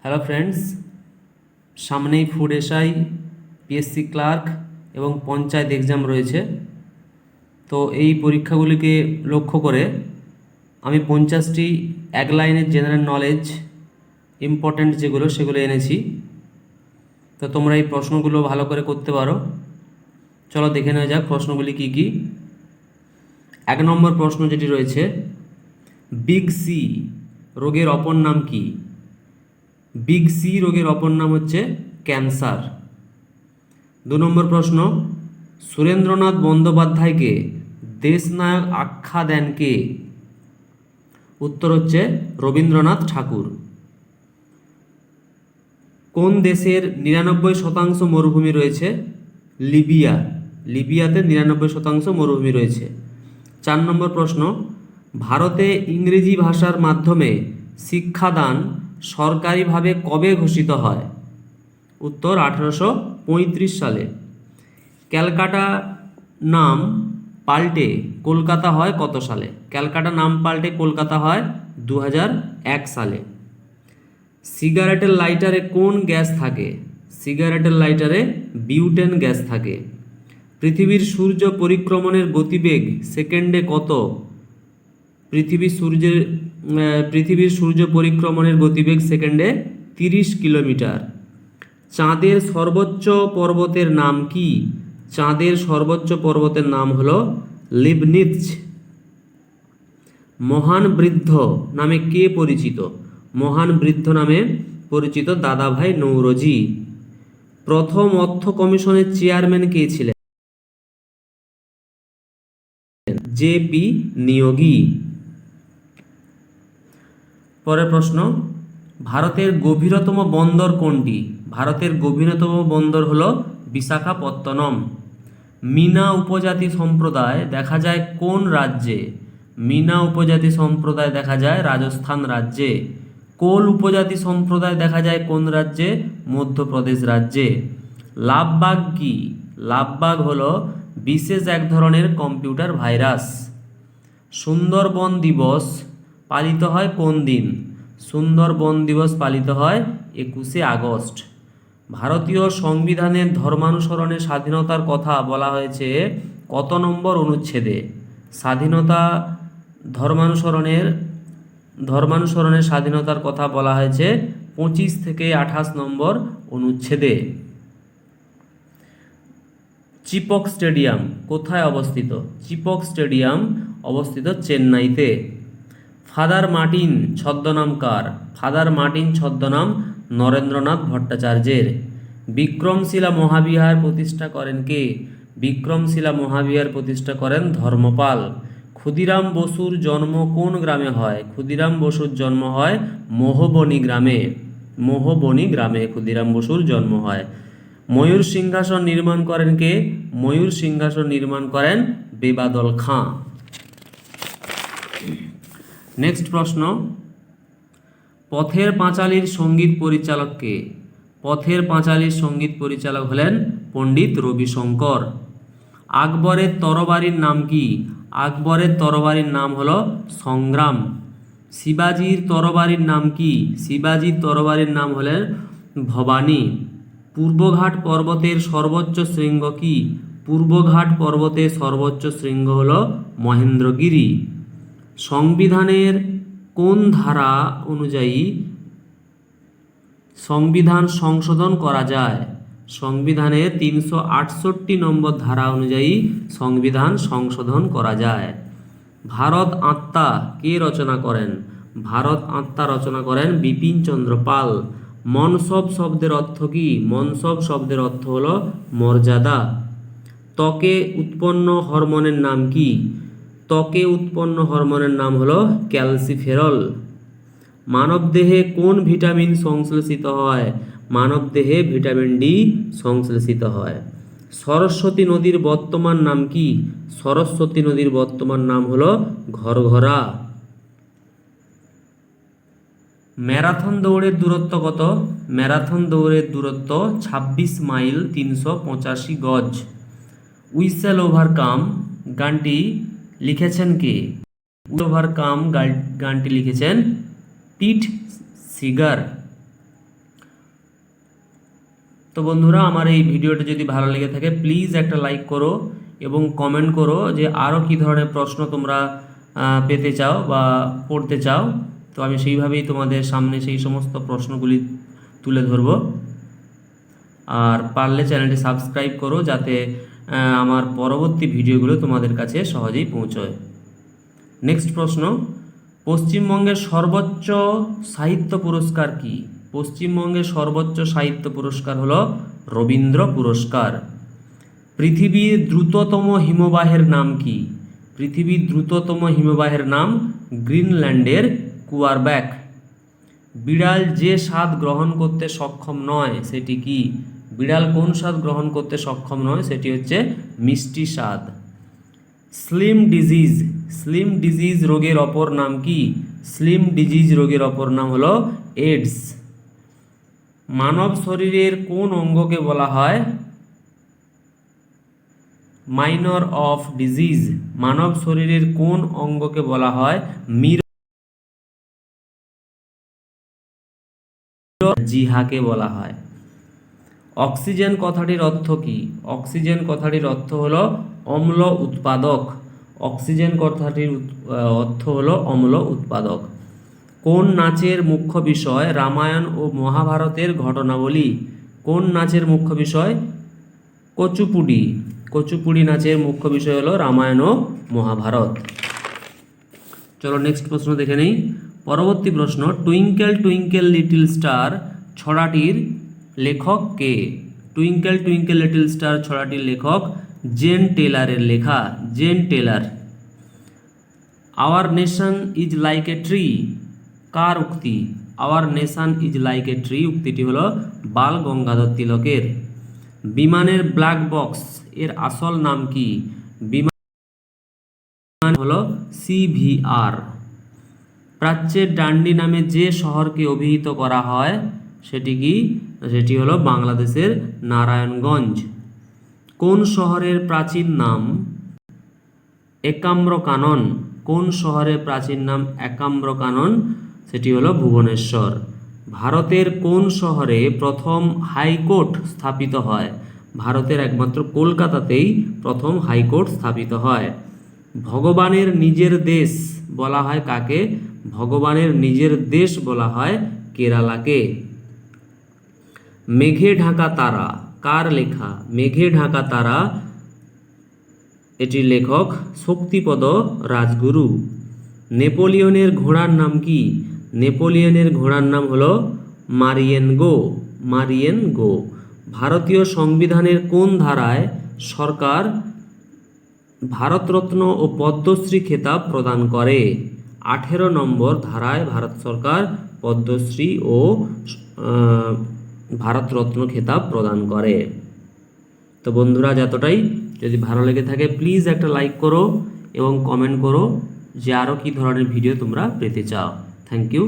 Hello friends, সামনেই food SI, PSC clerk এবং panchayat exam রয়েছে। তো এই পরীক্ষাগুলিকে লক্ষ্য করে আমি 50টি এক লাইনের জেনারেল নলেজ ইম্পর্ট্যান্ট যেগুলো সেগুলো এনেছি। তো তোমরা এই প্রশ্নগুলো ভালো করে করতে পারো। চলো দেখে নেওয়া যাক প্রশ্নগুলি কি কি। 1 নম্বর প্রশ্ন যেটি রয়েছে, বিগ সি রোগের অপর নাম কি? বিগ সি রোগের অপর নাম হচ্ছে ক্যান্সার। 2 নম্বর প্রশ্ন, সুরেন্দ্রনাথ বন্দ্যোপাধ্যায়কে দেশনায়ক আখ্যা দেন কে? উত্তর হচ্ছে রবীন্দ্রনাথ ঠাকুর। কোন দেশের 99% মরুভূমি রয়েছে? লিবিয়া। লিবিয়াতে 99% মরুভূমি রয়েছে। 4 নম্বর প্রশ্ন, ভারতে ইংরেজি ভাষার মাধ্যমে শিক্ষাদান সরকারিভাবে কবে ঘোষিত হয়? উত্তর 1835 সালে। ক্যালকাটা নাম পাল্টে কলকাতা হয় কত সালে? ক্যালকাটা নাম পাল্টে কলকাতা হয় 2001 সালে। সিগারেটের লাইটারে কোন গ্যাস থাকে? সিগারেটের লাইটারে বিউটেন গ্যাস থাকে। পৃথিবীর সূর্য পরিক্রমণের গতিবেগ সেকেন্ডে কত? পৃথিবীর সূর্য পরিক্রমণের গতিবেগ সেকেন্ডে 30 কিলোমিটার। চাঁদের সর্বোচ্চ পর্বতের নাম কি? চাঁদের সর্বোচ্চ পর্বতের নাম হলো লিবনিৎজ। মহান বৃদ্ধ নামে কে পরিচিত? মহান বৃদ্ধ নামে পরিচিত দাদাভাই নৌরোজি। প্রথম অর্থ কমিশনের চেয়ারম্যান কে ছিলেন? জে.পি. নিয়োগী। পরের প্রশ্ন, ভারতের গভীরতম বন্দর কোনটি? ভারতের গভীরতম বন্দর হলো বিশাখাপত্তনম। মিনা উপজাতি সম্প্রদায় দেখা যায় কোন রাজ্যে? মিনা উপজাতি সম্প্রদায় দেখা যায় রাজস্থান রাজ্যে। কোল উপজাতি সম্প্রদায় দেখা যায় কোন রাজ্যে? মধ্যপ্রদেশ রাজ্যে। লাভবাগ কি? লাভবাগ হলো বিশেষ এক ধরনের কম্পিউটার ভাইরাস। সুন্দরবন দিবস পালিত হয় কোন দিন? সুন্দরবন দিবস পালিত হয় 21শে আগস্ট। ভারতীয় সংবিধানের ধর্মানুসরণের স্বাধীনতার কথা বলা হয়েছে কত নম্বর অনুচ্ছেদে? স্বাধীনতা ধর্মানুসরণের স্বাধীনতার কথা বলা হয়েছে 25 থেকে 28 নম্বর অনুচ্ছেদে। চিপক স্টেডিয়াম কোথায় অবস্থিত? চিপক স্টেডিয়াম অবস্থিত চেন্নাইতে। ফাদার মার্টিন ছদ্মনাম কার? ফাদার মার্টিন ছদ্মনাম নরেন্দ্রনাথ ভট্টাচার্যের। বিক্রমশিলা মহাবিহার প্রতিষ্ঠা করেন কে? বিক্রমশিলা মহাবিহার প্রতিষ্ঠা করেন ধর্মপাল। ক্ষুদিরাম বসুর জন্ম কোন গ্রামে হয়? ক্ষুদিরাম বসুর জন্ম হয় মোহবনী গ্রামে। মোহবনী গ্রামে ক্ষুদিরাম বসুর জন্ম হয়। ময়ূর সিংহাসন নির্মাণ করেন কে? ময়ূর সিংহাসন নির্মাণ করেন বেবাদল খাঁ। নেক্সট প্রশ্ন, পথের পাঁচালীর সঙ্গীত পরিচালক কে? পথের পাঁচালীর সঙ্গীত পরিচালক হলেন পণ্ডিত রবিশঙ্কর। আকবরের তরবারির নাম কি? আকবরের তরবারির নাম হলো সংগ্রাম। শিবাজির তরবারির নাম কি? শিবাজির তরবারির নাম হলেন ভবানী। পূর্বঘাট পর্বতের সর্বোচ্চ শৃঙ্গ কি? পূর্বঘাট পর্বতের সর্বোচ্চ শৃঙ্গ হল মহেন্দ্রগিরি। সংবিধানের কোন ধারা অনুযায়ী সংবিধান সংশোধন করা যায়? সংবিধানের 368 নম্বর ধারা অনুযায়ী সংবিধান সংশোধন করা যায়। ভারত আত্মা কে রচনা করেন? ভারত আত্মা রচনা করেন বিপিন চন্দ্র পাল। মনসব শব্দের অর্থ কি? মনসব শব্দের অর্থ হলো মর্যাদা। ত্বকে উৎপন্ন হরমোনের নাম কি? ত্বকে উৎপন্ন হরমোনের নাম হলো ক্যালসিফেরল। মানবদেহে কোন ভিটামিন সংশ্লেষিত হয়? মানবদেহে ভিটামিন ডি সংশ্লেষিত হয়। সরস্বতী নদীর বর্তমান নাম কি? সরস্বতী নদীর বর্তমান নাম হলো ঘরঘরা। ম্যারাথন দৌড়ের দূরত্ব কত? ম্যারাথন দৌড়ের দূরত্ব 26 মাইল 385 গজ। উই শ্যাল ওভারকাম গানটি লিখেছেন কে? ওভারকাম গানটি লিখেছেন পিট সিগার। তো বন্ধুরা, আমার এই ভিডিওটা যদি ভালো লেগে থাকে প্লিজ একটা লাইক করো এবং কমেন্ট করো যে আরও কী ধরনের প্রশ্ন তোমরা পেতে চাও বা পড়তে চাও। তো আমি সেইভাবেই তোমাদের সামনে সেই সমস্ত প্রশ্নগুলি তুলে ধরব। আর পারলে চ্যানেলটি সাবস্ক্রাইব করো যাতে আমার পরবর্তী ভিডিওগুলো তোমাদের কাছে সহজেই পৌঁছয়। নেক্সট প্রশ্ন, পশ্চিমবঙ্গের সর্বোচ্চ সাহিত্য পুরস্কার কি? পশ্চিমবঙ্গের সর্বোচ্চ সাহিত্য পুরস্কার হলো রবীন্দ্র পুরস্কার। পৃথিবীর দ্রুততম হিমবাহের নাম কি? পৃথিবীর দ্রুততম হিমবাহের নাম গ্রিনল্যান্ডের কুয়ারব্যাক। বিড়াল যে স্বাদ গ্রহণ করতে সক্ষম নয় সেটি কি? বিড়াল কোন স্বাদ গ্রহণ করতে সক্ষম নয়? সেটি হচ্ছে মিষ্টি স্বাদ। স্লিম ডিজিজ রোগের অপর নাম কি? স্লিম ডিজিজ রোগের অপর নাম হলো এইডস। মানব শরীরের কোন অঙ্গকে বলা হয় মাইনর অফ ডিজিজ? মানব শরীরের কোন অঙ্গকে বলা হয় জিহাকে বলা হয়। অক্সিজেন কথাটির অর্থ কি? অক্সিজেন কথাটির অর্থ হলো অম্ল উৎপাদক। অক্সিজেন কথাটির অর্থ হলো অম্ল উৎপাদক। কোন নাচের মুখ্য বিষয় রামায়ণ ও মহাভারতের ঘটনাবলী? কোন নাচের মুখ্য বিষয়? কুচিপুড়ি। কুচিপুড়ি নাচের মুখ্য বিষয় হলো রামায়ণ ও মহাভারত। চলো নেক্সট প্রশ্ন দেখে নেই। পরবর্তী প্রশ্ন, টুইঙ্কেল টুইঙ্কেল লিটল স্টার ছড়াটির লেখক কে? টুইঙ্কেল টুইঙ্কেল লিটল স্টার ছড়াটির লেখক জেন টেলারের লেখা। Jane Taylor. Our nation is like a tree কার উক্তি? Our nation is like a tree উক্তিটি হলো বাল গঙ্গাধর তিলকের। বিমানের ব্ল্যাক বক্স এর আসল নাম কি? বিমান হলো CVR। প্রাচ্যের ডান্ডি নামে যে শহরকে অভিহিত করা হয় সেটি কি? সেটি হলো বাংলাদেশের নারায়ণগঞ্জ। কোন শহরের প্রাচীন নাম একাম্রকানন? কোন শহরের প্রাচীন নাম একাম্রকানন? সেটি হলো ভুবনেশ্বর। ভারতের কোন শহরে প্রথম হাইকোর্ট স্থাপিত হয়? ভারতের একমাত্র কলকাতাতেই প্রথম হাইকোর্ট স্থাপিত হয়। ভগবানের নিজের দেশ বলা হয় কাকে? ভগবানের নিজের দেশ বলা হয় কেরালাকে। মেঘে ঢাকা তারা কার লেখা? মেঘে ঢাকা তারা এটির লেখক শক্তিপদ রাজগুরু। নেপোলিয়নের ঘোড়ার নাম কি? নেপোলিয়নের ঘোড়ার নাম হলো মারিয়েনগো। মারিয়েনগো। ভারতীয় সংবিধানের কোন ধারায় সরকার ভারতরত্ন ও পদ্মশ্রী খেতাব প্রদান করে? 18 নম্বর ধারায় ভারত সরকার পদ্মশ্রী ও ভারতরত্ন খেতাব প্রদান করে। তো বন্ধুরা, যতটাই, যদি ভালো লেগে থাকে প্লিজ একটা লাইক করো এবং কমেন্ট করো যে আরও কী ধরনের ভিডিও তোমরা পেতে চাও। Thank you.